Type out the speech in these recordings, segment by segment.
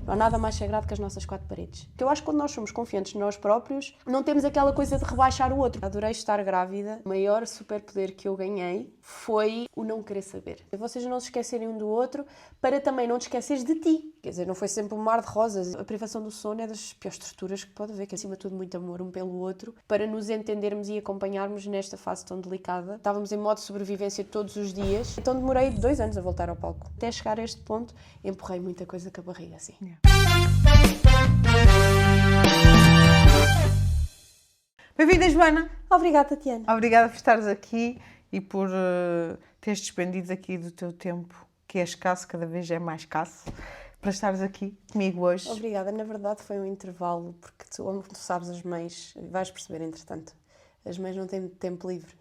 Não há nada mais sagrado que as nossas 4 paredes. Que eu acho que quando nós somos confiantes de nós próprios, não temos aquela coisa de rebaixar o outro. Adorei estar grávida. O maior superpoder que eu ganhei foi o não querer saber. Vocês não se esquecerem um do outro, para também não te esqueceres de ti. Quer dizer, não foi sempre um mar de rosas. A privação do sono é das piores torturas que pode haver, que acima de tudo muito amor um pelo outro, para nos entendermos e acompanharmos nesta fase tão delicada. Estávamos em modo de sobrevivência todos os dias, então demorei 2 anos a voltar ao palco. Até chegar a este ponto, empurrei muita coisa com a barriga, assim. Bem-vinda, Joana. Obrigada, Tatiana. Obrigada por estares aqui e por teres despendido aqui do teu tempo, que é escasso, cada vez é mais escasso, para estares aqui comigo hoje. Obrigada. Na verdade foi um intervalo, porque tu sabes, as mães, vais perceber entretanto, as mães não têm muito tempo livre.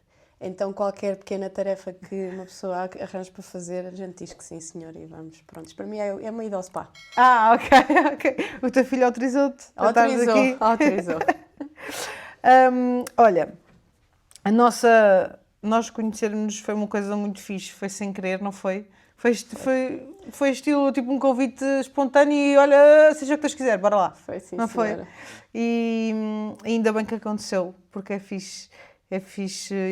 Então qualquer pequena tarefa que uma pessoa arranja para fazer, a gente diz que sim, senhor, e vamos, prontos. Para mim é uma ida ao spa. Ah, ok. O teu filho autorizou-te a estares aqui? Autorizou. Olha, nós conhecermos foi uma coisa muito fixe, foi sem querer, não foi? Foi estilo, tipo um convite espontâneo e olha, seja o que Deus quiser, bora lá. Foi sim, não senhora. Foi? E ainda bem que aconteceu, porque é fixe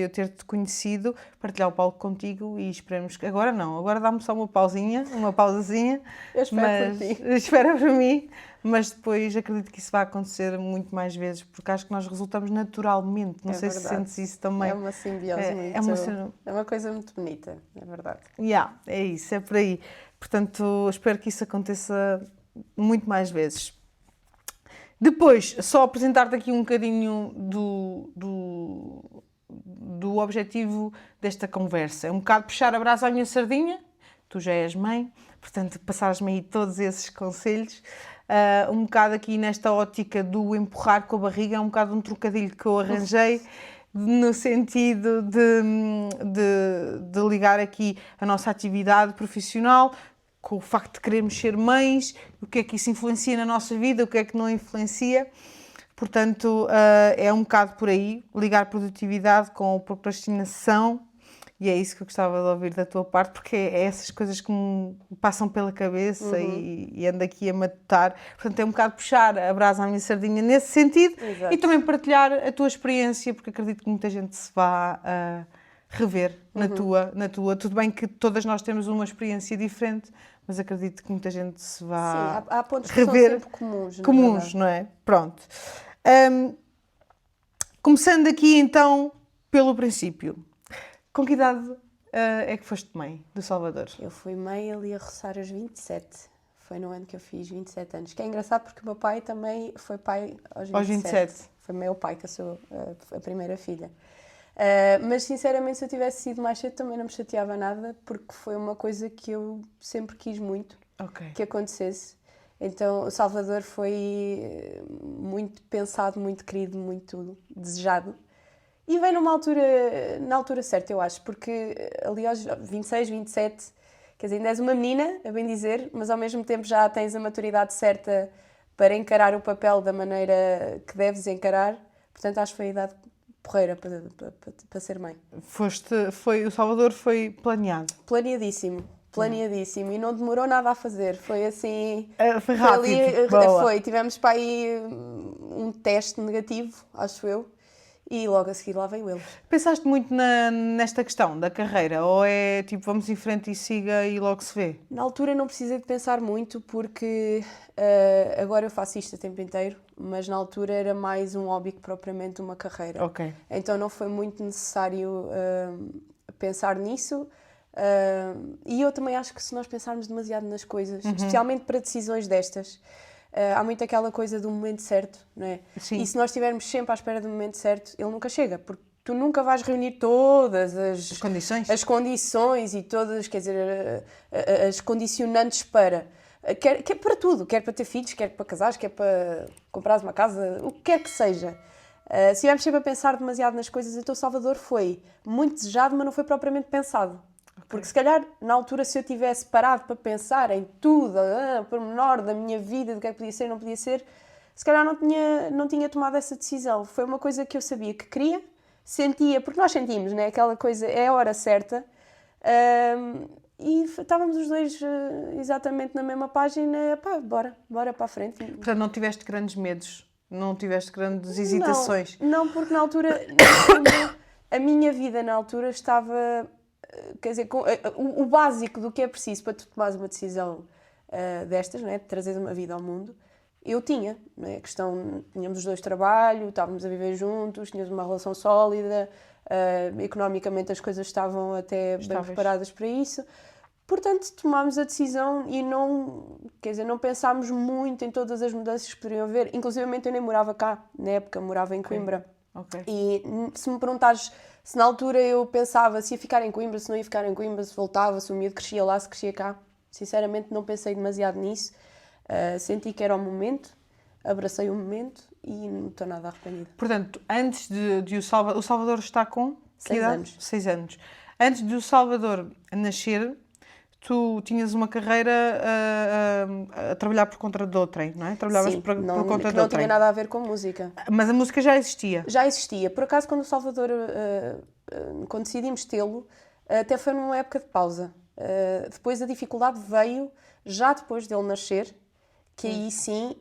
eu ter-te conhecido, partilhar o palco contigo e esperamos que... Agora não, agora dá-me só uma pausazinha. Eu espero por ti. Espera por mim, mas depois acredito que isso vai acontecer muito mais vezes, porque acho que nós resultamos naturalmente, não sei verdade. se sentes isso também. É uma simbiose muito... É uma coisa muito bonita, é verdade. É isso, é por aí. Portanto, espero que isso aconteça muito mais vezes. Depois, só apresentar-te aqui um bocadinho do objetivo desta conversa. É um bocado puxar a brasa à minha sardinha. Tu já és mãe, portanto, passares-me aí todos esses conselhos. Um bocado aqui nesta ótica do empurrar com a barriga, é um bocado um trocadilho que eu arranjei, no sentido de ligar aqui a nossa atividade profissional com o facto de querermos ser mães, o que é que isso influencia na nossa vida, o que é que não influencia. Portanto, é um bocado por aí, ligar produtividade com procrastinação, e é isso que eu gostava de ouvir da tua parte, porque é essas coisas que me passam pela cabeça e ando aqui a matutar. Portanto, é um bocado puxar a brasa à minha sardinha nesse sentido. Exato. E também partilhar a tua experiência, porque acredito que muita gente se vá rever na tua. Tudo bem que todas nós temos uma experiência diferente, mas acredito que muita gente se vá Sim, há pontos que rever. são sempre comuns. Comuns, não é? Pronto. Começando aqui então pelo princípio. Com que idade é que foste mãe do Salvador? Eu fui mãe ali a roçar aos 27. Foi no ano que eu fiz 27 anos. Que é engraçado porque o meu pai também foi pai aos 27. Foi meu pai, que eu sou a primeira filha. Mas sinceramente, se eu tivesse sido mais cedo também não me chateava nada, porque foi uma coisa que eu sempre quis muito que acontecesse. Então o Salvador foi muito pensado, muito querido, muito desejado. E veio na altura certa, eu acho, porque ali aos 26, 27, quer dizer, ainda és uma menina, a bem dizer, mas ao mesmo tempo já tens a maturidade certa para encarar o papel da maneira que deves encarar. Portanto, acho que foi a idade porreira para ser mãe. O Salvador foi planeado? Planeadíssimo. E não demorou nada a fazer, foi assim... Foi rápido, Foi, tivemos para aí um teste negativo, acho eu. E logo a seguir lá veio ele. Pensaste muito nesta questão da carreira? Ou é tipo, vamos em frente e siga e logo se vê? Na altura não precisei de pensar muito porque agora eu faço isto o tempo inteiro, mas na altura era mais um hobby que propriamente uma carreira. Ok. Então não foi muito necessário pensar nisso. E eu também acho que se nós pensarmos demasiado nas coisas, especialmente para decisões destas, há muito aquela coisa do momento certo, não é? Sim. E se nós estivermos sempre à espera do momento certo, ele nunca chega, porque tu nunca vais reunir todas as condições e todas, quer dizer, as condicionantes para... Quer para tudo, quer para ter filhos, quer para casares, quer para comprares uma casa, o que quer que seja. Se estivermos sempre a pensar demasiado nas coisas, então o Salvador foi muito desejado, mas não foi propriamente pensado. Porque se calhar, na altura, se eu tivesse parado para pensar em tudo, o pormenor da minha vida, do que é que podia ser e não podia ser, se calhar não tinha tomado essa decisão. Foi uma coisa que eu sabia que queria, sentia, porque nós sentimos, né? Aquela coisa, é a hora certa, E estávamos os dois exatamente na mesma página, pá, bora para a frente. Portanto, não tiveste grandes medos? Não tiveste grandes hesitações? Não, porque na altura, a minha vida na altura estava, quer dizer, o básico do que é preciso para tu tomares uma decisão destas, não é? De trazeres uma vida ao mundo, eu tinha, não é? A questão, tínhamos os dois trabalho, estávamos a viver juntos, tínhamos uma relação sólida, economicamente as coisas estavam até bem preparadas para isso. Portanto, tomámos a decisão e não pensámos muito em todas as mudanças que poderiam haver. Inclusivamente eu nem morava cá, na época morava em Coimbra. Okay. E se me perguntares se na altura eu pensava se ia ficar em Coimbra, se não ia ficar em Coimbra, se voltava, se o miúdo crescia lá, se crescia cá, sinceramente não pensei demasiado nisso. Senti que era o momento, abracei o momento e não estou nada arrependida. Portanto, antes de o Salvador está com 6 anos. 6 anos. Antes de o Salvador nascer, tu tinhas uma carreira a trabalhar por conta de outrem, não é? Trabalhavas Sim, por conta de outrem. Não tinha nada a ver com música. Mas a música já existia? Já existia. Por acaso, quando o Salvador, quando decidimos tê-lo, até foi numa época de pausa. Depois a dificuldade veio já depois dele nascer, que aí sim,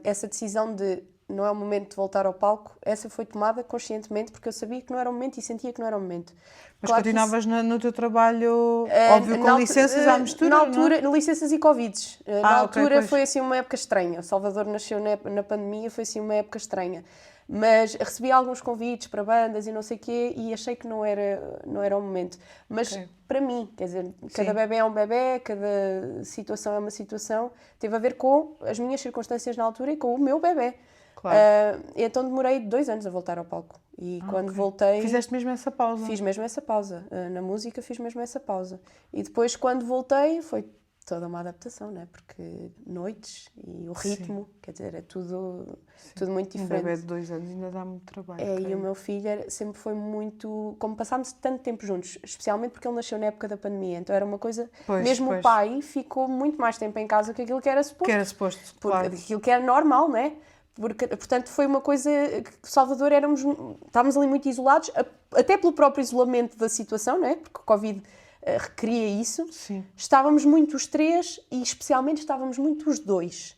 essa decisão de não é o momento de voltar ao palco, essa foi tomada conscientemente, porque eu sabia que não era o momento e sentia que não era o momento. Mas claro, continuavas no teu trabalho, óbvio, com licenças à mistura, na altura, não? Licenças e Covids. Na altura okay, foi assim uma época estranha. O Salvador nasceu na pandemia, foi assim uma época estranha. Mas recebi alguns convites para bandas e não sei o quê e achei que não era o momento. Mas para mim, quer dizer, cada bebê é um bebê, cada situação é uma situação, teve a ver com as minhas circunstâncias na altura e com o meu bebê. Claro. Então demorei 2 anos a voltar ao palco. E quando voltei... Fizeste mesmo essa pausa? Fiz mesmo essa pausa. Na música fiz mesmo essa pausa. E depois, quando voltei, foi toda uma adaptação, né? Porque noites e o ritmo, quer dizer, é tudo muito diferente. Um bebê de 2 anos ainda dá muito trabalho. E o meu filho sempre foi muito... Como passámos tanto tempo juntos, especialmente porque ele nasceu na época da pandemia, então era uma coisa... O pai ficou muito mais tempo em casa que aquilo que era suposto. Que era suposto, claro. Aquilo que era normal, não é? Portanto, foi uma coisa que Salvador estávamos ali muito isolados, até pelo próprio isolamento da situação, não é? Porque o Covid recria isso. Sim. Estávamos muito os três e especialmente estávamos muito os dois.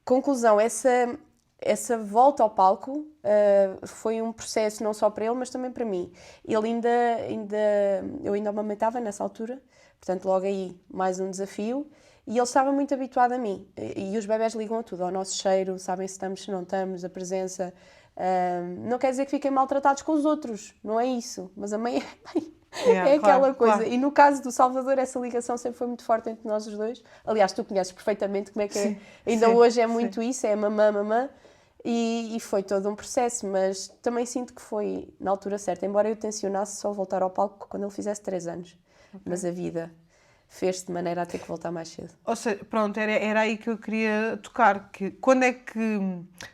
Conclusão, essa volta ao palco foi um processo não só para ele, mas também para mim. Eu ainda amamentava nessa altura, portanto logo aí mais um desafio. E ele estava muito habituado a mim. E os bebés ligam a tudo, ao nosso cheiro, sabem se estamos, se não estamos, a presença. Não quer dizer que fiquem maltratados com os outros, não é isso. Mas a mãe é aquela coisa. Claro. E no caso do Salvador, essa ligação sempre foi muito forte entre nós os dois. Aliás, tu conheces perfeitamente como é que é. Ainda hoje é muito isso, é mamã. E foi todo um processo, mas também sinto que foi na altura certa. Embora eu tensionasse só voltar ao palco quando ele fizesse 3 anos. Mas a vida... fez-se de maneira a ter que voltar mais cedo. Ou seja, pronto, era aí que eu queria tocar, que quando é que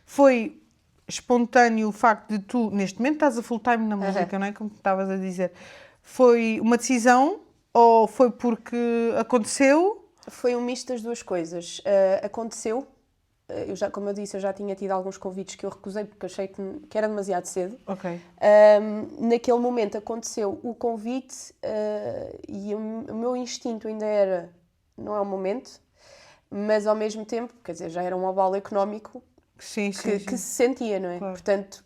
foi espontâneo o facto de tu, neste momento estás a full time na música, não é? Como estavas a dizer. Foi uma decisão ou foi porque aconteceu? Foi um misto das duas coisas. Aconteceu, como eu disse, eu já tinha tido alguns convites que eu recusei porque achei que era demasiado cedo. Ok. Naquele momento aconteceu o convite e o meu instinto ainda era, não é o momento, mas ao mesmo tempo, quer dizer, já era um abalo económico que se sentia, não é? Claro. Portanto,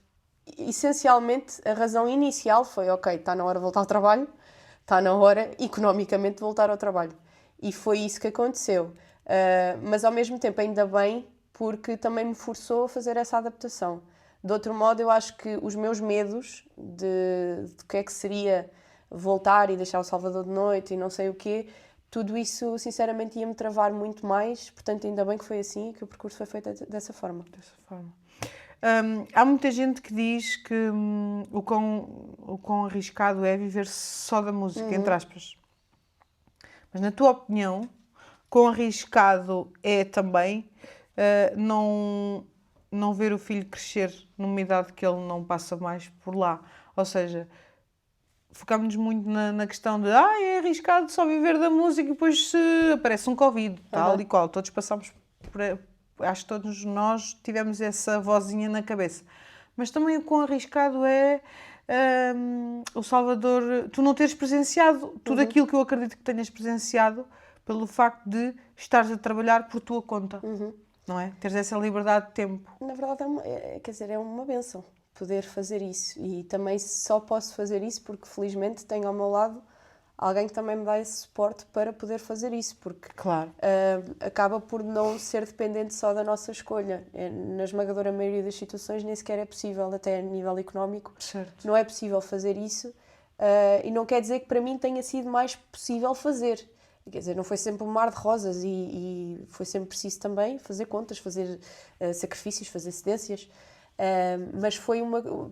essencialmente, a razão inicial foi, ok, está na hora de voltar ao trabalho, está na hora, economicamente, de voltar ao trabalho. E foi isso que aconteceu. Mas ao mesmo tempo, ainda bem, porque também me forçou a fazer essa adaptação. De outro modo, eu acho que os meus medos de que é que seria voltar e deixar o Salvador de noite e não sei o quê, tudo isso, sinceramente, ia-me travar muito mais. Portanto, ainda bem que foi assim, que o percurso foi feito dessa forma. Há muita gente que diz que o quão arriscado é viver só da música, entre aspas. Mas, na tua opinião, quão arriscado é também não ver o filho crescer numa idade que ele não passa mais por lá? Ou seja, focámos-nos muito na questão de é arriscado só viver da música e depois se aparece um Covid, tal e qual. Todos passamos por... Acho que todos nós tivemos essa vozinha na cabeça. Mas também o quão arriscado é o Salvador, tu não teres presenciado tudo aquilo que eu acredito que tenhas presenciado pelo facto de estares a trabalhar por tua conta, não é? Teres essa liberdade de tempo. Na verdade, é uma bênção poder fazer isso, e também só posso fazer isso porque felizmente tenho ao meu lado alguém que também me dá esse suporte para poder fazer isso, porque claro. Acaba por não ser dependente só da nossa escolha. Na esmagadora maioria das situações nem sequer é possível, até a nível económico, certo. Não é possível fazer isso, e não quer dizer que para mim tenha sido mais possível fazer. Quer dizer, não foi sempre um mar de rosas, e foi sempre preciso também fazer contas, fazer sacrifícios, fazer cedências, mas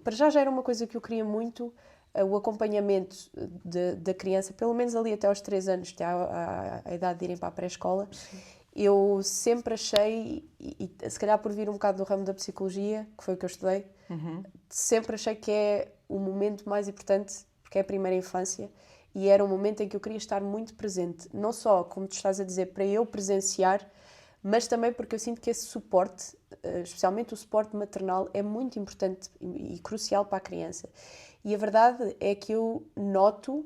para já era uma coisa que eu queria muito, o acompanhamento da criança, pelo menos ali até aos 3 anos, até à idade de irem para a pré-escola. Sim. Eu sempre achei, e se calhar por vir um bocado do ramo da psicologia, que foi o que eu estudei, sempre achei que é o momento mais importante, porque é a primeira infância, e era um momento em que eu queria estar muito presente, não só, como tu estás a dizer, para eu presenciar, mas também porque eu sinto que esse suporte, especialmente o suporte maternal, é muito importante e crucial para a criança. E a verdade é que eu noto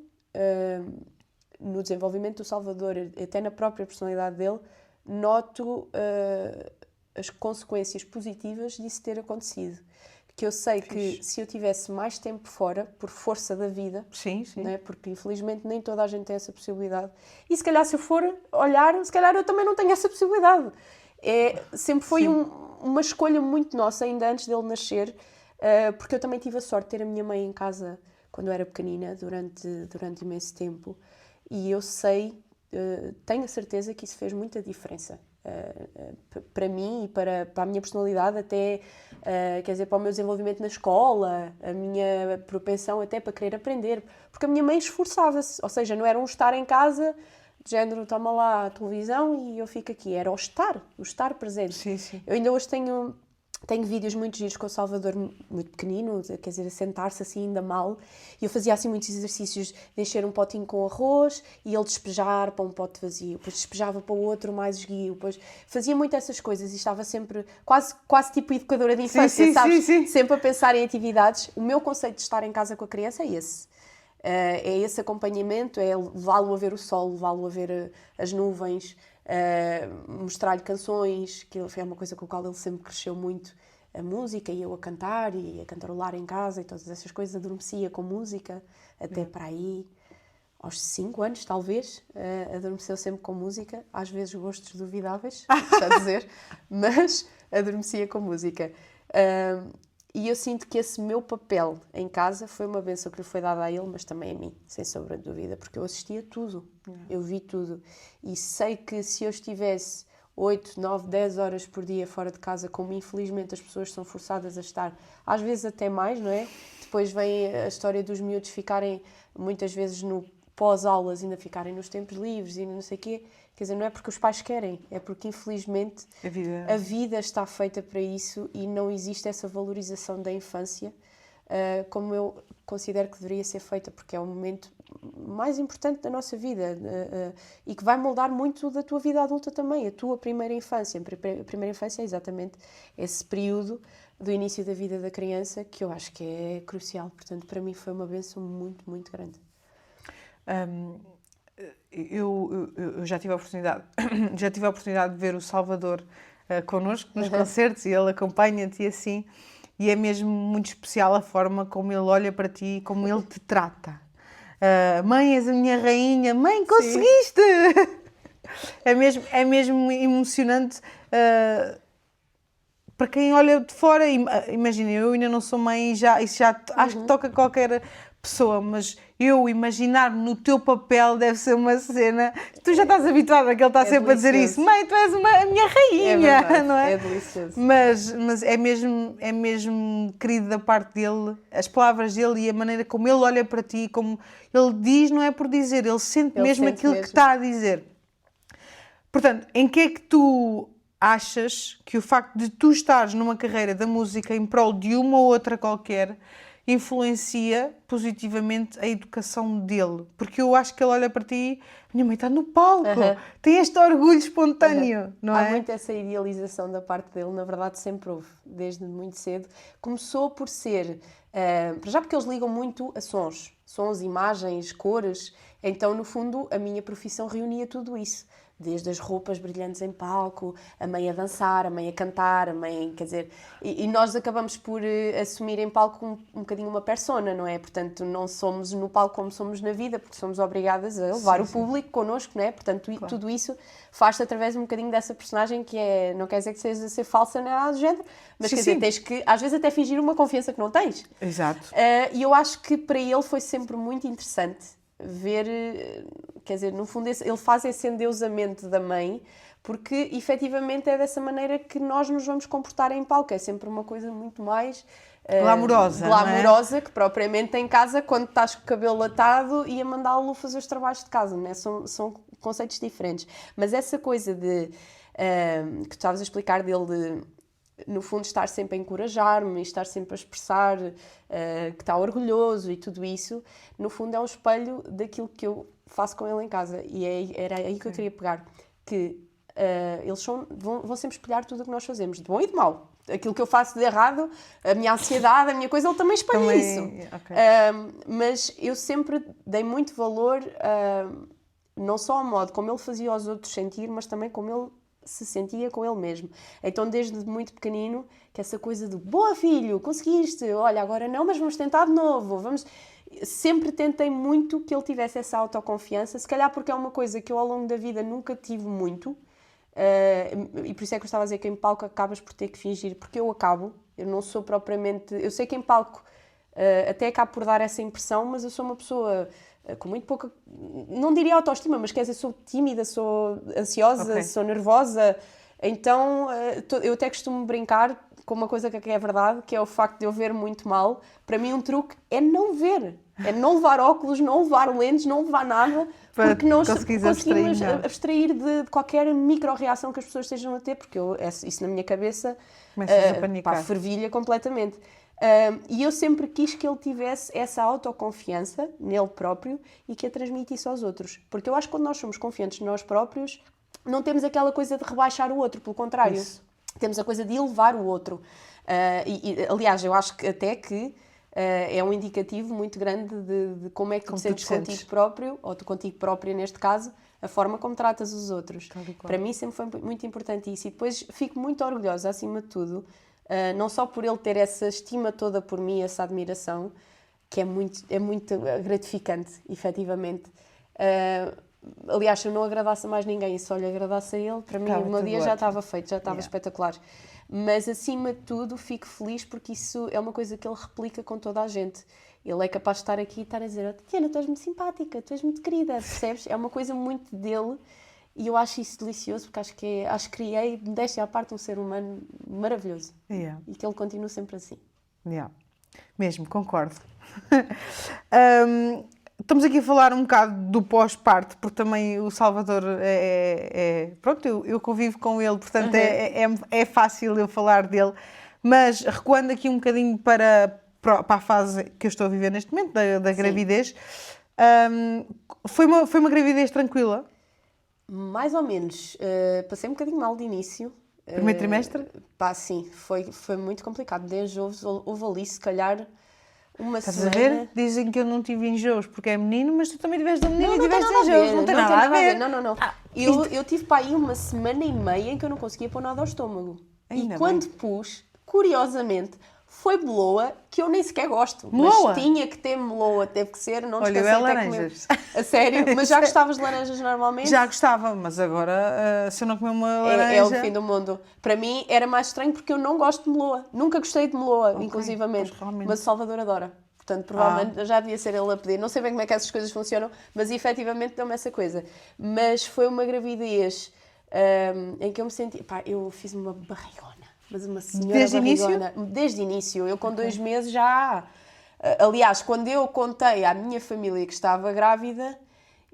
no desenvolvimento do Salvador, até na própria personalidade dele, noto as consequências positivas disso ter acontecido. Que eu sei que se eu tivesse mais tempo fora, por força da vida, sim. Né, porque infelizmente nem toda a gente tem essa possibilidade, e se calhar se eu for olhar, se calhar eu também não tenho essa possibilidade. Sempre foi uma escolha muito nossa, ainda antes dele nascer, porque eu também tive a sorte de ter a minha mãe em casa quando eu era pequenina, durante imenso tempo, e eu sei, tenho a certeza que isso fez muita diferença. Para mim e para a minha personalidade, até quer dizer, para o meu desenvolvimento na escola, a minha propensão até para querer aprender, porque a minha mãe esforçava-se, ou seja, não era um estar em casa de género, toma lá a televisão e eu fico aqui, era o estar presente. Sim. Eu ainda hoje tenho vídeos muito giros com o Salvador muito pequenino, quer dizer, a sentar-se assim ainda mal, e eu fazia assim muitos exercícios de encher um potinho com arroz e ele despejar para um pote vazio, depois despejava para o outro mais esguio, depois fazia muito essas coisas e estava sempre quase tipo educadora de infância, sabes? Sim. Sempre a pensar em atividades. O meu conceito de estar em casa com a criança é esse. É esse acompanhamento, é levá-lo a ver o sol, levá-lo a ver as nuvens, mostrar-lhe canções, que é uma coisa com a qual ele sempre cresceu muito, a música, e eu a cantar e a cantarolar em casa e todas essas coisas. Adormecia com música até para aí aos 5 anos talvez, adormeceu sempre com música, às vezes gostos duvidáveis, está a dizer, mas adormecia com música. E eu sinto que esse meu papel em casa foi uma bênção que lhe foi dada a ele, mas também a mim, sem sombra de dúvida, porque eu assistia tudo, eu vi tudo. E sei que se eu estivesse 8, 9, 10 horas por dia fora de casa, como infelizmente as pessoas são forçadas a estar, às vezes até mais, não é? Depois vem a história dos miúdos ficarem, muitas vezes no pós-aulas, ainda ficarem nos tempos livres e não sei o quê. Quer dizer, não é porque os pais querem, é porque infelizmente a vida está feita para isso e não existe essa valorização da infância como eu considero que deveria ser feita, porque é o momento mais importante da nossa vida e que vai moldar muito da tua vida adulta também, a tua primeira infância. A primeira infância é exatamente esse período do início da vida da criança que eu acho que é crucial. Portanto, para mim foi uma bênção muito, muito grande. Eu já tive a oportunidade de ver o Salvador connosco nos concertos, e ele acompanha-te e assim, e é mesmo muito especial a forma como ele olha para ti, como ele te trata. Mãe, és a minha rainha, mãe, conseguiste! É mesmo emocionante para quem olha de fora. Imagina, eu ainda não sou mãe e isso já acho que toca qualquer pessoa, mas eu imaginar-me no teu papel deve ser uma cena. Tu já estás habituada, que ele está sempre delicioso a dizer isso. Mãe, tu és a minha rainha, verdade, não é? É delicioso. Mas é mesmo querido da parte dele, as palavras dele e a maneira como ele olha para ti, como ele diz, não é por dizer, ele sente mesmo aquilo que está a dizer. Portanto, em que é que tu achas que o facto de tu estares numa carreira da música em prol de uma ou outra qualquer, influencia positivamente a educação dele? Porque eu acho que ele olha para ti, minha mãe está no palco, tem este orgulho espontâneo, não é? Há muito essa idealização da parte dele, na verdade sempre houve, desde muito cedo. Começou por ser, para já porque eles ligam muito a sons, imagens, cores, então no fundo a minha profissão reunia tudo isso. Desde as roupas brilhantes em palco, a mãe a dançar, a mãe a cantar, a mãe, quer dizer... E nós acabamos por assumir em palco um bocadinho uma persona, não é? Portanto, não somos no palco como somos na vida, porque somos obrigadas a levar o público connosco, não é? Portanto, claro, tudo isso faz-se através um bocadinho dessa personagem que é... Não quer dizer que seja ser falsa nem nada do género, mas quer dizer, tens que, às vezes, até fingir uma confiança que não tens. Exato. E eu acho que para ele foi sempre muito interessante ver, quer dizer, no fundo ele faz esse endeusamento da mãe, porque efetivamente é dessa maneira que nós nos vamos comportar em palco, é sempre uma coisa muito mais glamourosa, que propriamente em casa, quando estás com o cabelo atado e a mandá-lo fazer os trabalhos de casa, não é? São conceitos diferentes, mas essa coisa de que tu estavas a explicar dele de, no fundo, estar sempre a encorajar-me, estar sempre a expressar que está orgulhoso e tudo isso, no fundo é um espelho daquilo que eu faço com ele em casa. E era aí que eu queria pegar, que eles vão sempre espelhar tudo o que nós fazemos, de bom e de mau. Aquilo que eu faço de errado, a minha ansiedade, a minha coisa, ele também espelha isso. Okay. Mas eu sempre dei muito valor, não só ao modo como ele fazia aos outros sentir, mas também como ele se sentia com ele mesmo. Então, desde muito pequenino, que essa coisa de boa filho, conseguiste, olha, agora não, mas vamos tentar de novo, sempre tentei muito que ele tivesse essa autoconfiança, se calhar porque é uma coisa que eu ao longo da vida nunca tive muito, e por isso é que eu estava a dizer que em palco acabas por ter que fingir, porque eu não sou propriamente, eu sei que em palco até acabo por dar essa impressão, mas eu sou uma pessoa com muito pouca, não diria autoestima, mas quer dizer, sou tímida, sou ansiosa, sou nervosa, então eu até costumo brincar com uma coisa que é verdade, que é o facto de eu ver muito mal. Para mim um truque é não ver, é não levar óculos, não levar lentes, não levar nada, porque nós conseguimos abstrair de qualquer micro-reação que as pessoas estejam a ter, porque isso na minha cabeça fervilha completamente. E eu sempre quis que ele tivesse essa autoconfiança nele próprio e que a transmitisse aos outros. Porque eu acho que quando nós somos confiantes de nós próprios, não temos aquela coisa de rebaixar o outro, pelo contrário. Isso. Temos a coisa de elevar o outro. Aliás, eu acho que até que é um indicativo muito grande de como é que tu sentes contigo próprio, ou tu contigo própria neste caso, a forma como tratas os outros. Claro. Para mim sempre foi muito importante isso. E depois fico muito orgulhosa, acima de tudo, não só por ele ter essa estima toda por mim, essa admiração, que é muito gratificante, efetivamente. Aliás, se eu não agradasse a mais ninguém e só lhe agradasse a ele, para mim o meu dia já estava feito, já estava espetacular. Mas, acima de tudo, fico feliz porque isso é uma coisa que ele replica com toda a gente. Ele é capaz de estar aqui e estar a dizer: Tatiana, tu és muito simpática, tu és muito querida, percebes? É uma coisa muito dele. E eu acho isso delicioso, porque acho que criei, deste à parte, um ser humano maravilhoso. E que ele continue sempre assim. Mesmo, concordo. Estamos aqui a falar um bocado do pós-parto, porque também o Salvador pronto, eu convivo com ele, portanto é fácil eu falar dele. Mas recuando aqui um bocadinho para a fase que eu estou a viver neste momento, da gravidez, foi uma gravidez tranquila? Mais ou menos. Passei um bocadinho mal de início. Primeiro trimestre? Sim, foi muito complicado. Desde houve ali, se calhar, uma Estás semana... a ver? Dizem que eu não tive enjoos porque é menino, mas tu também tiveste um menino e tiveste enjoos. Não tem nada a ver. Não. Eu tive para aí uma semana e meia em que eu não conseguia pôr nada ao estômago. Ainda e quando pus, curiosamente, foi meloa, que eu nem sequer gosto. Meloa? Mas tinha que ter meloa, teve que ser, não descansei até laranjas. Comer. A sério? Mas já gostavas de laranjas normalmente? Já gostava, mas agora, se eu não comer uma laranja... É o fim do mundo. Para mim era mais estranho porque eu não gosto de meloa. Nunca gostei de meloa, inclusivamente. Mas o Salvador adora. Portanto, provavelmente já devia ser ele a pedir. Não sei bem como é que essas coisas funcionam, mas efetivamente deu-me essa coisa. Mas foi uma gravidez em que eu me senti... eu fiz uma barrigona. Mas uma senhora Desde barrigona. Início? Desde início. Eu com 2 meses já... aliás, quando eu contei à minha família que estava grávida,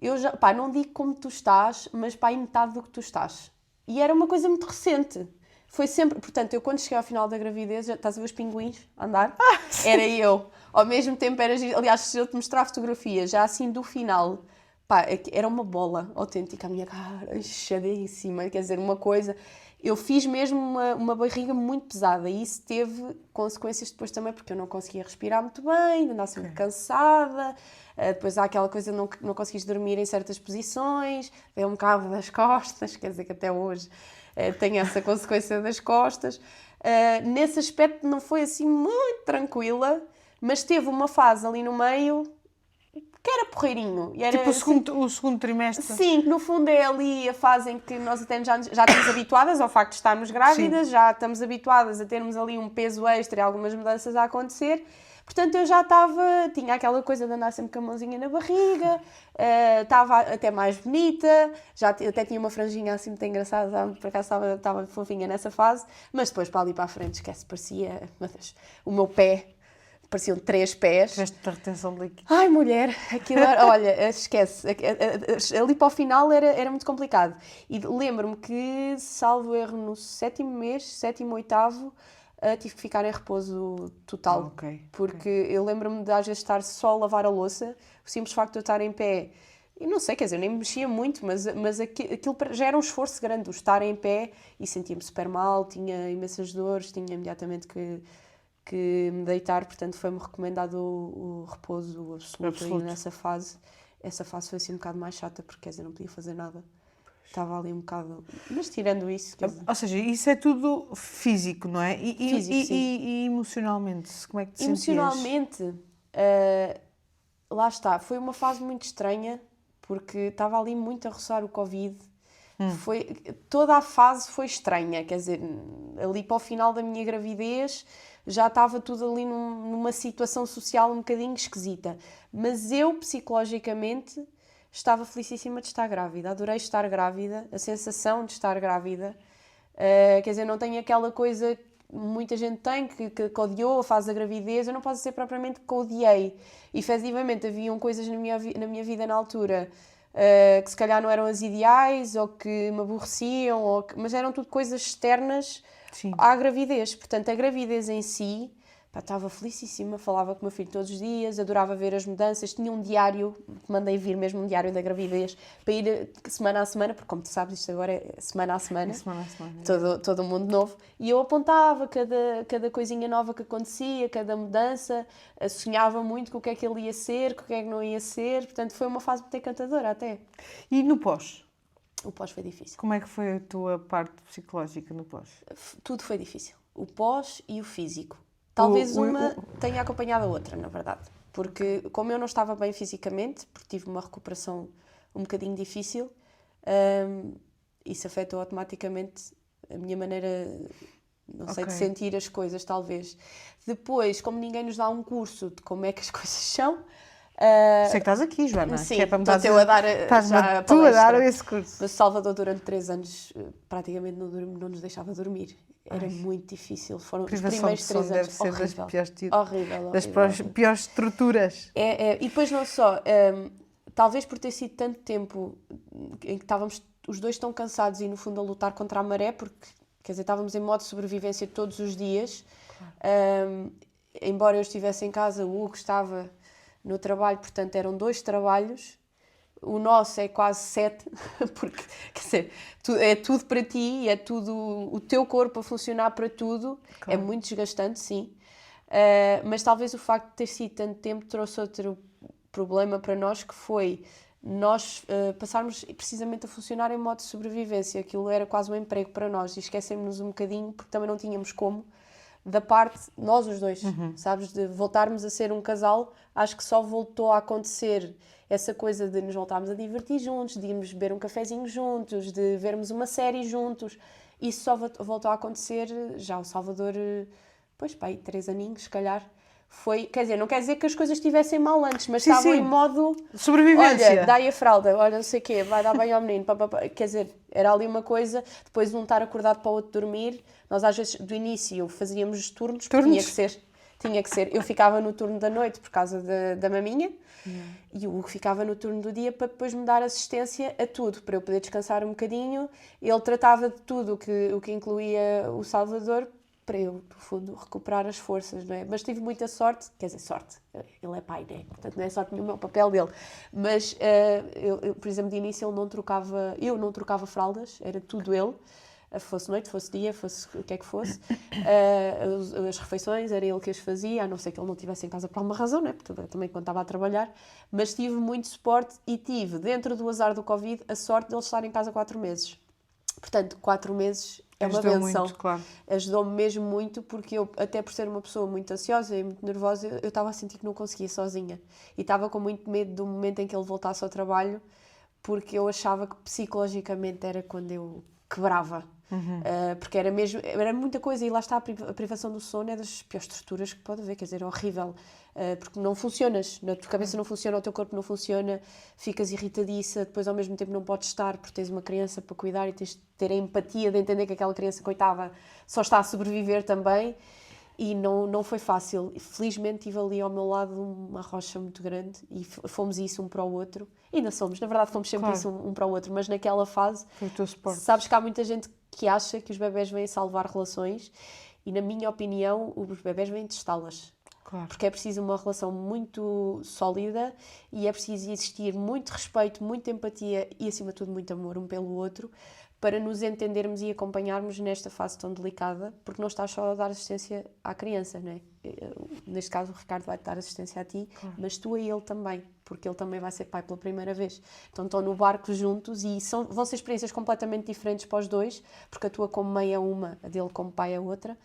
eu já... não digo como tu estás, mas metade do que tu estás. E era uma coisa muito recente. Foi sempre, portanto, eu quando cheguei ao final da gravidez, já estás a ver os pinguins a andar? Era eu. Ao mesmo tempo era, aliás, se eu te mostrar fotografias, já assim do final, pá, era uma bola autêntica, a minha cara inchadíssima, quer dizer, uma coisa... Eu fiz mesmo uma barriga muito pesada e isso teve consequências depois também, porque eu não conseguia respirar muito bem, andava sempre cansada, depois há aquela coisa de não conseguires dormir em certas posições, deu-me cabo das costas, quer dizer que até hoje tenho essa consequência das costas. Nesse aspecto não foi assim muito tranquila, mas teve uma fase ali no meio... que era porreirinho. E era, tipo o segundo trimestre? Sim, que no fundo é ali a fase em que nós até já estamos habituadas ao facto de estarmos grávidas, sim. Já estamos habituadas a termos ali um peso extra e algumas mudanças a acontecer. Portanto, eu já tinha aquela coisa de andar sempre com a mãozinha na barriga, estava até mais bonita, até tinha uma franjinha assim muito engraçada, por acaso estava fofinha nessa fase, mas depois para ali para a frente, esquece, parecia, o meu pé... Pareciam 3 pés. Tiveste de retenção de líquido. Ai, mulher, aquilo era, olha, esquece. Ali para o final era muito complicado. E lembro-me que, salvo erro, no 7º mês, 7º, 8º, tive que ficar em repouso total. Okay. Porque eu lembro-me de às vezes estar só a lavar a louça, o simples facto de eu estar em pé. E não sei, quer dizer, eu nem me mexia muito, mas aquilo já era um esforço grande, o estar em pé, e sentia-me super mal, tinha imensas dores, tinha imediatamente que me deitar, portanto foi-me recomendado o repouso absoluto. Nessa fase. Essa fase foi assim um bocado mais chata, porque quer dizer, não podia fazer nada. Estava ali um bocado... Mas tirando isso... Quer dizer... Ou seja, isso é tudo físico, não é? Físico, sim. E emocionalmente, como é que te emocionalmente, sentias? Lá está, foi uma fase muito estranha, porque estava ali muito a roçar o Covid. Toda a fase foi estranha, quer dizer, ali para o final da minha gravidez já estava tudo ali numa situação social um bocadinho esquisita, mas eu psicologicamente estava felicíssima de estar grávida, adorei estar grávida, a sensação de estar grávida, quer dizer, não tenho aquela coisa que muita gente tem, que odiou a fase da gravidez. Eu não posso dizer propriamente que odiei, efetivamente haviam coisas na minha vida na altura que se calhar não eram as ideais, ou que me aborreciam, mas eram tudo coisas externas, sim, à gravidez. Portanto, a gravidez em si, estava felicíssima, falava com o meu filho todos os dias, adorava ver as mudanças, tinha um diário, mandei vir mesmo um diário da gravidez, para ir semana a semana, porque como tu sabes, isto agora é semana a semana, todo um mundo novo, e eu apontava cada coisinha nova que acontecia, cada mudança, sonhava muito com o que é que ele ia ser, com o que é que não ia ser, portanto foi uma fase muito encantadora até. E no pós? O pós foi difícil. Como é que foi a tua parte psicológica no pós? Tudo foi difícil, o pós e o físico. Talvez uma tenha acompanhado a outra, na verdade. Porque como eu não estava bem fisicamente, porque tive uma recuperação um bocadinho difícil, isso afetou automaticamente a minha maneira, não sei, de sentir as coisas, talvez. Depois, como ninguém nos dá um curso de como é que as coisas são... sei que estás aqui, Joana. Sim, que é para me estou a dar tu a dar esse curso. Mas Salvador, durante 3 anos, praticamente não nos deixava dormir. Era muito difícil. Foram os primeiros 3 anos. Deve ser horrível. Das piores estruturas. E depois não só, talvez por ter sido tanto tempo em que estávamos os dois tão cansados e no fundo a lutar contra a maré, porque quer dizer, estávamos em modo de sobrevivência todos os dias. Embora eu estivesse em casa, o Hugo estava no trabalho, portanto eram 2 trabalhos. O nosso é quase 7, porque, quer dizer, é tudo para ti, é tudo o teu corpo a funcionar para tudo. Claro. É muito desgastante, sim. Mas talvez o facto de ter sido tanto tempo trouxe outro problema para nós, que foi nós passarmos precisamente a funcionar em modo de sobrevivência. Aquilo era quase um emprego para nós e esquecemos-nos um bocadinho, porque também não tínhamos como, da parte, nós os dois, sabes, de voltarmos a ser um casal. Acho que só voltou a acontecer essa coisa de nos voltarmos a divertir juntos, de irmos beber um cafezinho juntos, de vermos uma série juntos. Isso só voltou a acontecer já o Salvador, pois pá, 3 aninhos, se calhar. Foi, quer dizer, não quer dizer que as coisas estivessem mal antes, mas estavam em modo... sobrevivência. Olha, dá-lhe a fralda, olha, não sei o quê, vai dar bem ao menino. Quer dizer, era ali uma coisa, depois de um estar acordado para o outro dormir. Nós às vezes, do início, fazíamos turnos, porque Tinha que ser. Eu ficava no turno da noite por causa da maminha e o Hugo ficava no turno do dia para depois me dar assistência a tudo, para eu poder descansar um bocadinho. Ele tratava de tudo o que incluía o Salvador, para eu, no fundo, recuperar as forças, não é? Mas tive muita sorte, quer dizer, sorte, ele é pai, né? Portanto não é sorte nenhuma, é o papel dele. Mas, eu, por exemplo, de início eu não trocava fraldas, era tudo ele. Fosse noite, fosse dia, fosse o que é que fosse. As refeições, era ele que as fazia, a não ser que ele não estivesse em casa por alguma razão, né? Porque também quando estava a trabalhar. Mas tive muito suporte e tive, dentro do azar do Covid, a sorte de ele estar em casa 4 meses. Portanto, 4 meses é uma benção. Muito, claro. Ajudou-me mesmo muito, porque eu, até por ser uma pessoa muito ansiosa e muito nervosa, eu estava a sentir que não conseguia sozinha. E estava com muito medo do momento em que ele voltasse ao trabalho, porque eu achava que psicologicamente era quando eu quebrava. Porque era muita coisa, e lá está, a privação do sono é das piores torturas que pode haver, quer dizer, é horrível, porque não funcionas, a tua cabeça não funciona, o teu corpo não funciona, ficas irritadiça, depois ao mesmo tempo não podes estar porque tens uma criança para cuidar e tens de ter a empatia de entender que aquela criança, coitada, só está a sobreviver também. E não foi fácil. Felizmente tive ali ao meu lado uma rocha muito grande e fomos isso um para o outro. E ainda somos, na verdade fomos sempre isso um para o outro, mas naquela fase, foi o teu suporte. Sabes que há muita gente que acha que os bebés vêm salvar relações e, na minha opinião, os bebés vêm testá-las. Claro. Porque é preciso uma relação muito sólida e é preciso existir muito respeito, muita empatia e, acima de tudo, muito amor um pelo outro, para nos entendermos e acompanharmos nesta fase tão delicada, porque não estás só a dar assistência à criança, não é? Neste caso o Ricardo vai-te dar assistência a ti, mas tu a ele também, porque ele também vai ser pai pela primeira vez. Então estão no barco juntos e vão ser experiências completamente diferentes para os dois, porque a tua como mãe é uma, a dele como pai é outra.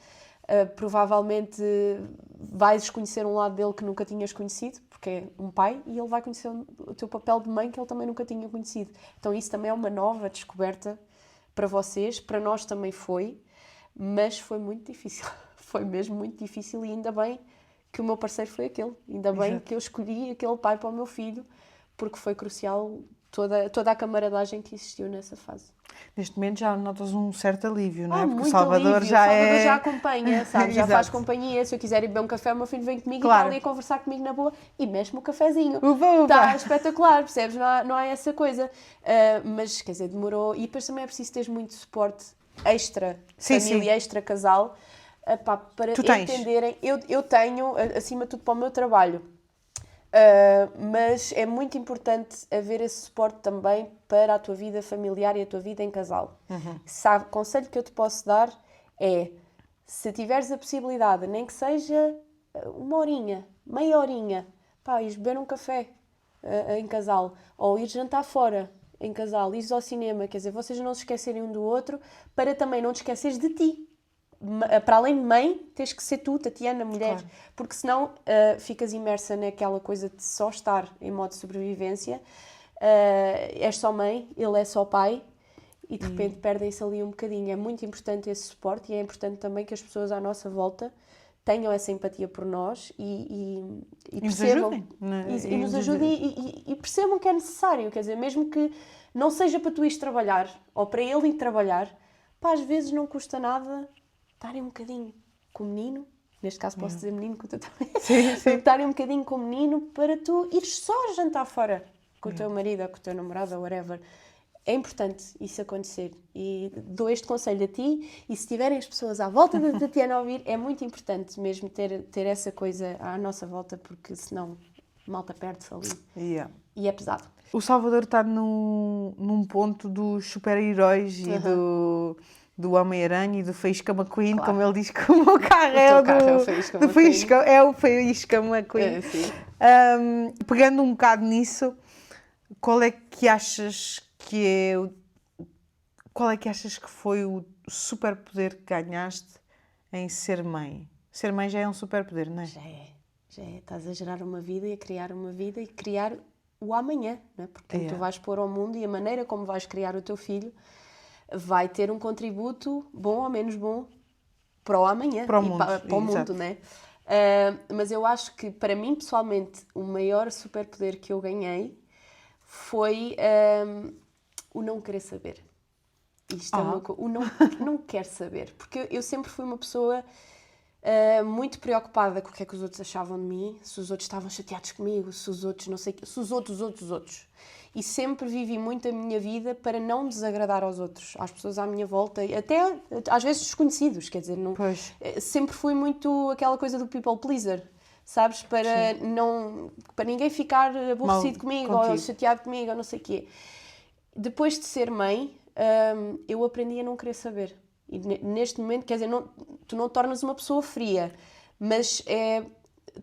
Provavelmente vais conhecer um lado dele que nunca tinhas conhecido, porque é um pai, e ele vai conhecer o teu papel de mãe que ele também nunca tinha conhecido. Então isso também é uma nova descoberta para vocês, para nós também foi, mas foi muito difícil. Foi mesmo muito difícil e ainda bem que o meu parceiro foi aquele. Ainda bem que eu escolhi aquele pai para o meu filho, porque foi crucial toda a camaradagem que existiu nessa fase. Neste momento já notas um certo alívio, não é? Porque muito o Salvador alívio. já o Salvador é... já acompanha, sabe? Já faz companhia. Se eu quiser ir beber um café, o meu filho vem comigo e está ali a conversar comigo na boa e mexe-me o cafezinho. Está espetacular, percebes? Não há essa coisa. Mas, quer dizer, demorou. E depois também é preciso ter muito suporte extra, família, extra casal, para entenderem. Eu tenho, acima de tudo, para o meu trabalho. Mas é muito importante haver esse suporte também para a tua vida familiar e a tua vida em casal. O conselho que eu te posso dar é, se tiveres a possibilidade, nem que seja uma horinha, meia horinha, ires beber um café em casal, ou ir jantar fora em casal, ires ao cinema, quer dizer, vocês não se esquecerem um do outro, para também não te esqueceres de ti. Para além de mãe, tens que ser tu, Tatiana, mulher, claro. Porque senão ficas imersa naquela coisa de só estar em modo de sobrevivência. És só mãe, ele é só pai e de repente perdem-se ali um bocadinho. É muito importante esse suporte e é importante também que as pessoas à nossa volta tenham essa empatia por nós e percebam, e nos ajudem e percebam que é necessário. Quer dizer, mesmo que não seja para tu ires trabalhar ou para ele ir trabalhar, às vezes não custa nada estarem um bocadinho com o menino, neste caso posso dizer menino, que tu também, estarem um bocadinho com o menino para tu ires só jantar fora com o teu marido ou com o teu namorado ou whatever. É importante isso acontecer e dou este conselho a ti e se tiverem as pessoas à volta da Tatiana a ouvir, é muito importante mesmo ter essa coisa à nossa volta, porque senão a malta perde-se ali e é pesado. O Salvador está num ponto dos super-heróis e do Homem-Aranha e do Faísca McQueen, claro. Como ele diz que o meu carro é o Faísca McQueen. Pegando um bocado nisso, qual é que achas que foi o superpoder que ganhaste em ser mãe? Ser mãe já é um superpoder, não é? Já é. Estás a gerar uma vida e a criar uma vida e criar o amanhã, não é? Porque tu vais pôr ao mundo e a maneira como vais criar o teu filho vai ter um contributo, bom ou menos bom, para o amanhã. Para o mundo, para o mundo, não é? Mas eu acho que, para mim, pessoalmente, o maior superpoder que eu ganhei foi o não querer saber. Isto é o não quer saber. Porque eu sempre fui uma pessoa muito preocupada com o que é que os outros achavam de mim, se os outros estavam chateados comigo, se os outros não sei, se os outros. E sempre vivi muito a minha vida para não desagradar aos outros, às pessoas à minha volta, até às vezes desconhecidos, quer dizer, não, sempre fui muito aquela coisa do people pleaser, sabes, para ninguém ficar aborrecido comigo ou chateado comigo ou não sei o quê. Depois de ser mãe, eu aprendi a não querer saber. E neste momento, quer dizer, tu não tornas uma pessoa fria, mas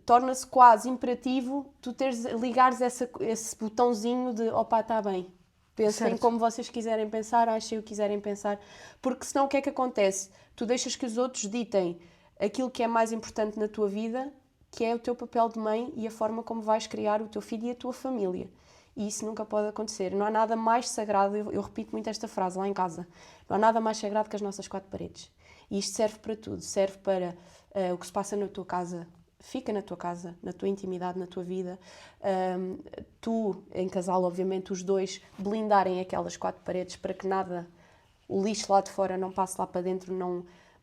torna-se quase imperativo tu ligares esse botãozinho de opá, está bem, pensem como vocês quiserem pensar, achem o que quiserem pensar, porque senão o que é que acontece? Tu deixas que os outros ditem aquilo que é mais importante na tua vida, que é o teu papel de mãe e a forma como vais criar o teu filho e a tua família. E isso nunca pode acontecer. Não há nada mais sagrado, eu repito muito esta frase lá em casa, não há nada mais sagrado que as nossas 4 paredes. E isto serve para tudo, serve para o que se passa na tua casa, fica na tua casa, na tua intimidade, na tua vida. Tu, em casal, obviamente, os dois blindarem aquelas 4 paredes para que nada, o lixo lá de fora não passe lá para dentro,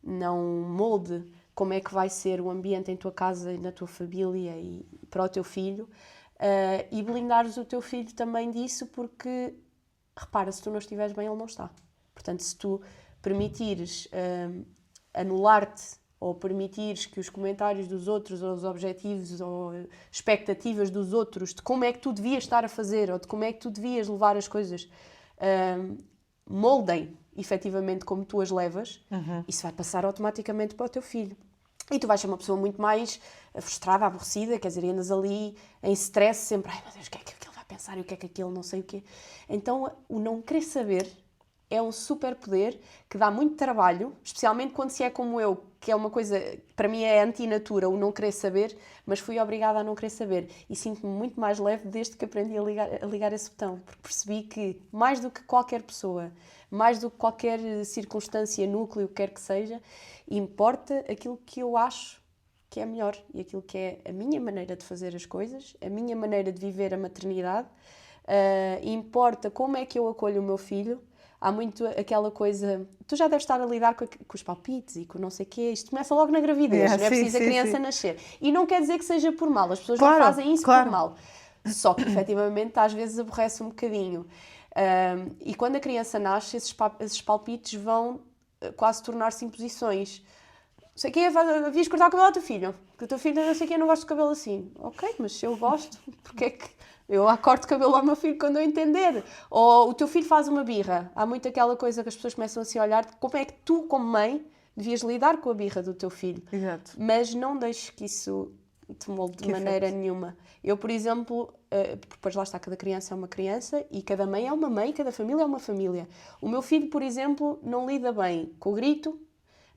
não molde como é que vai ser o ambiente em tua casa e na tua família e para o teu filho. E blindares o teu filho também disso, porque, repara, se tu não estiveres bem, ele não está. Portanto, se tu permitires anular-te ou permitires que os comentários dos outros ou os objetivos ou expectativas dos outros de como é que tu devias estar a fazer ou de como é que tu devias levar as coisas moldem efetivamente como tu as levas, isso vai passar automaticamente para o teu filho. E tu vais ser uma pessoa muito mais frustrada, aborrecida, quer dizer, andas ali em stress sempre, ai meu Deus, o que é que ele vai pensar e o que é que aquele não sei o quê. Então, o não querer saber é um superpoder que dá muito trabalho, especialmente quando se é como eu, que é uma coisa, para mim é antinatura, o não querer saber, mas fui obrigada a não querer saber. E sinto-me muito mais leve desde que aprendi a ligar esse botão, porque percebi que, mais do que qualquer pessoa, mais do que qualquer circunstância, núcleo, quer que seja, importa aquilo que eu acho que é melhor e aquilo que é a minha maneira de fazer as coisas, a minha maneira de viver a maternidade, importa como é que eu acolho o meu filho. Há muito aquela coisa, tu já deves estar a lidar com os palpites e com não sei o quê, isto começa logo na gravidez, não é preciso a criança nascer. E não quer dizer que seja por mal, as pessoas não fazem isso por mal. Só que, efetivamente, às vezes aborrece um bocadinho. E quando a criança nasce, esses palpites vão quase tornar-se imposições. Não sei o quê, havias cortar o cabelo ao teu filho, porque o teu filho não sei o quê, não gosta de cabelo assim. Ok, mas se eu gosto, porque é que eu corto o cabelo ao meu filho quando eu entender? Ou o teu filho faz uma birra. Há muito aquela coisa que as pessoas começam a se olhar de como é que tu, como mãe, devias lidar com a birra do teu filho. Exato. Mas não deixes que isso te molde de maneira nenhuma. Eu, por exemplo, depois lá está, cada criança é uma criança e cada mãe é uma mãe, cada família é uma família. O meu filho, por exemplo, não lida bem com o grito,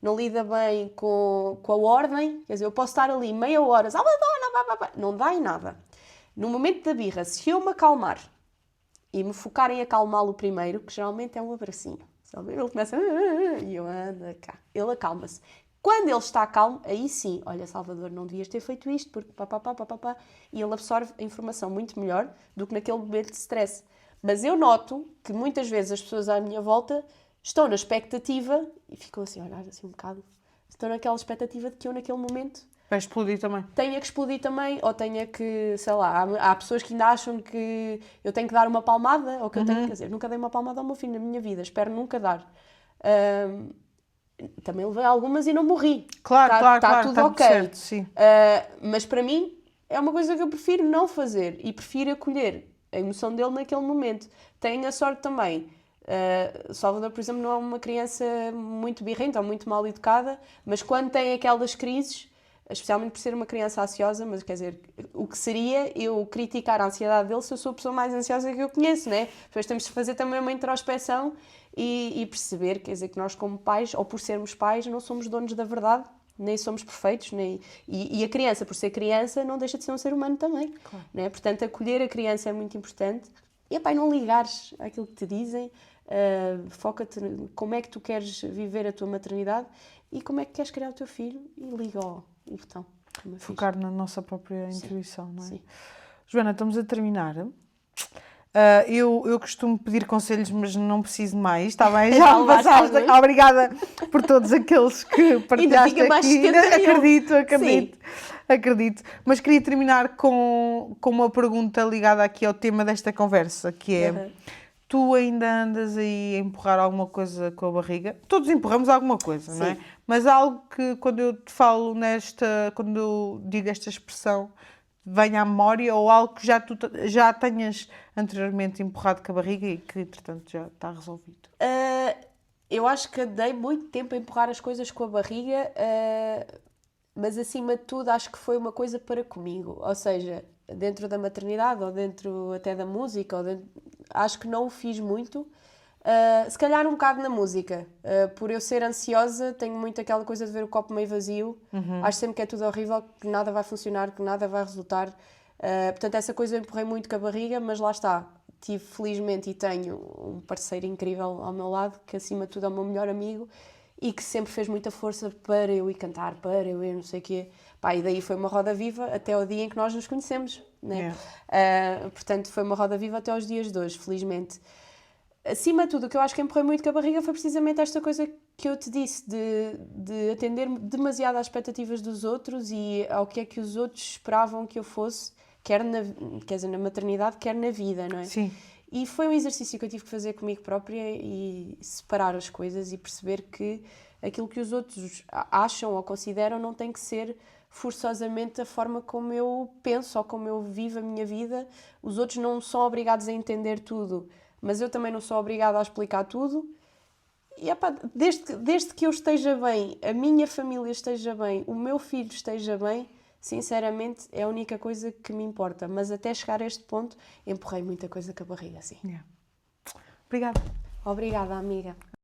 não lida bem com a ordem, quer dizer, eu posso estar ali meia hora, não dá em nada. No momento da birra, se eu me acalmar e me focar em acalmá-lo primeiro, que geralmente é um abracinho, ele começa e eu ando cá, ele acalma-se. Quando ele está calmo, aí sim, olha, Salvador, não devias ter feito isto, porque e ele absorve a informação muito melhor do que naquele momento de stress. Mas eu noto que muitas vezes as pessoas à minha volta estão na expectativa e ficam assim a olhar assim um bocado, estão naquela expectativa de que eu naquele momento vai explodir também. Tenha que explodir também, ou tenha que, sei lá, há pessoas que ainda acham que eu tenho que dar uma palmada, ou que eu tenho que dizer, nunca dei uma palmada ao meu filho na minha vida, espero nunca dar. Também levei algumas e não morri. Claro, está tudo ok. Certo, sim. Mas para mim é uma coisa que eu prefiro não fazer e prefiro acolher a emoção dele naquele momento. Tenho a sorte também. Salvador, por exemplo, não é uma criança muito birrenta ou muito mal educada, mas quando tem aquelas crises, especialmente por ser uma criança ansiosa, mas quer dizer, o que seria eu criticar a ansiedade dele se eu sou a pessoa mais ansiosa que eu conheço, né? Depois temos de fazer também uma introspeção e perceber, quer dizer, que nós como pais, ou por sermos pais, não somos donos da verdade, nem somos perfeitos, e a criança, por ser criança, não deixa de ser um ser humano também. Claro. Né? Portanto, acolher a criança é muito importante. E, epá, não ligares àquilo que te dizem, foca-te como é que tu queres viver a tua maternidade e como é que queres criar o teu filho e liga o botão. Focar na nossa própria intuição, não é? Sim. Joana, estamos a terminar. Eu costumo pedir conselhos, mas não preciso mais. Está bem, já me passaste. Obrigada por todos aqueles que partilhaste aqui. Acredito. Mas queria terminar com uma pergunta ligada aqui ao tema desta conversa, que é... Tu ainda andas aí a empurrar alguma coisa com a barriga? Todos empurramos alguma coisa, não é? Mas algo que, quando eu te falo quando eu digo esta expressão, venha à memória, ou algo que já tenhas anteriormente empurrado com a barriga e que, entretanto, já está resolvido? Eu acho que dei muito tempo a empurrar as coisas com a barriga, mas, acima de tudo, acho que foi uma coisa para comigo. Ou seja, dentro da maternidade, ou dentro até da música, acho que não o fiz muito. Se calhar um bocado na música. Por eu ser ansiosa, tenho muito aquela coisa de ver o copo meio vazio. Acho sempre que é tudo horrível, que nada vai funcionar, que nada vai resultar. Portanto, essa coisa eu empurrei muito com a barriga, mas lá está. Tive, felizmente, e tenho um parceiro incrível ao meu lado, que acima de tudo é o meu melhor amigo, e que sempre fez muita força para eu ir cantar, para eu ir não sei o quê. Pá, e daí foi uma roda viva até o dia em que nós nos conhecemos, né? Portanto, foi uma roda viva até aos dias de hoje, felizmente. Acima de tudo, o que eu acho que empurrei muito com a barriga foi precisamente esta coisa que eu te disse, de atender demasiado às expectativas dos outros e ao que é que os outros esperavam que eu fosse, quer na maternidade, quer na vida, não é? Sim. E foi um exercício que eu tive que fazer comigo própria e separar as coisas e perceber que aquilo que os outros acham ou consideram não tem que ser forçosamente a forma como eu penso ou como eu vivo a minha vida. Os outros não são obrigados a entender tudo, mas eu também não sou obrigada a explicar tudo. E, desde que eu esteja bem, a minha família esteja bem, o meu filho esteja bem, sinceramente, é a única coisa que me importa. Mas até chegar a este ponto, empurrei muita coisa com a barriga, assim. Obrigada. Obrigada, amiga.